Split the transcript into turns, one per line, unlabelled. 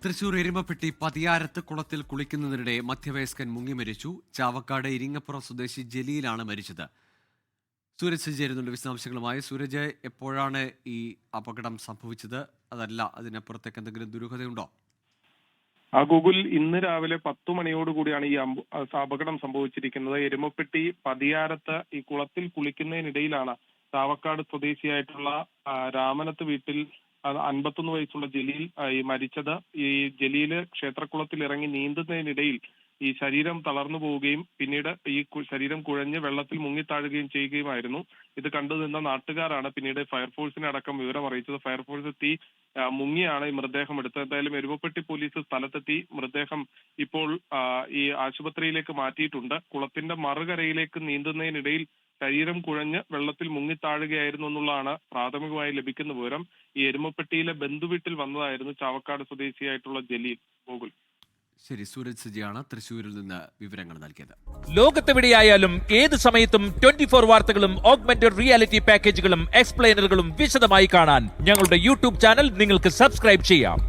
തൃശൂർ എരുമപ്പെട്ടി പതിയാരത്ത് കുളത്തിൽ കുളിക്കുന്നതിനിടെ മധ്യവയസ്കൻ മുങ്ങി മരിച്ചു. ചാവക്കാട് ഇരിങ്ങപ്പുറം സ്വദേശി ജലീലാണ് മരിച്ചത്. സൂരജ് ചേരുന്നുണ്ട് വിശദാംശങ്ങളുമായി. സൂരജ്, എപ്പോഴാണ് ഈ അപകടം സംഭവിച്ചത്? അതല്ല, അതിനപ്പുറത്തേക്ക് എന്തെങ്കിലും ദുരൂഹതയുണ്ടോ?
ഗൂഗിൾ ഇന്ന് രാവിലെ 10 മണിയോടുകൂടിയാണ് ഈ അപകടം സംഭവിച്ചിരിക്കുന്നത്. എരുമപ്പെട്ടി പതിയാരത്ത് ഈ കുളത്തിൽ കുളിക്കുന്നതിനിടയിലാണ് ചാവക്കാട് സ്വദേശിയായിട്ടുള്ള രാമനത്ത് വീട്ടിൽ 51 വയസ്സുള്ള ജലീൽ ഈ മരിച്ചത്. ഈ ജലീല് ക്ഷേത്രക്കുളത്തിൽ ഇറങ്ങി നീന്തുന്നതിനിടയിൽ ഈ ശരീരം തളർന്നു പോവുകയും പിന്നീട് ഈ ശരീരം കുഴഞ്ഞ് വെള്ളത്തിൽ മുങ്ങിത്താഴുകയും ചെയ്യുകയുമായിരുന്നു. ഇത് കണ്ടുനിന്ന നാട്ടുകാരാണ് പിന്നീട് ഫയർഫോഴ്സിനെ അടക്കം വിവരം അറിയിച്ചത്. ഫയർഫോഴ്സ് എത്തി മുങ്ങിയാണ് ഈ മൃതദേഹം എടുത്തത്. എന്തായാലും എരുമപ്പെട്ടി പോലീസ് സ്ഥലത്തെത്തി മൃതദേഹം ഇപ്പോൾ ഈ ആശുപത്രിയിലേക്ക് മാറ്റിയിട്ടുണ്ട്. കുളത്തിന്റെ മറുകരയിലേക്ക് നീന്തുന്നതിനിടയിൽ ശരീരം കുഴഞ്ഞ് വെള്ളത്തിൽ മുങ്ങിത്താഴുകയായിരുന്നു എന്നുള്ളതാണ് പ്രാഥമികമായി ലഭിക്കുന്ന വിവരം. ഈ എരുമപ്പെട്ടിയിലെ ബന്ധുവീട്ടിൽ വന്നതായിരുന്നു ചാവക്കാട് സ്വദേശിയായിട്ടുള്ള ജലീൽ. ഗൂഗിൾ.
ശരി, സൂരജ് സജിയാണ് തൃശ്ശൂരിൽ നിന്ന് വിവരങ്ങൾ നൽകിയത്.
ലോകത്തെവിടെയായാലും ഏത് സമയത്തും 24 വാർത്തകളും ഓഗ്മെന്റഡ് റിയാലിറ്റി പാക്കേജുകളും എക്സ്പ്ലെയിനറുകളും വിശദമായി കാണാൻ ഞങ്ങളുടെ യൂട്യൂബ് ചാനൽ നിങ്ങൾക്ക് സബ്സ്ക്രൈബ് ചെയ്യാം.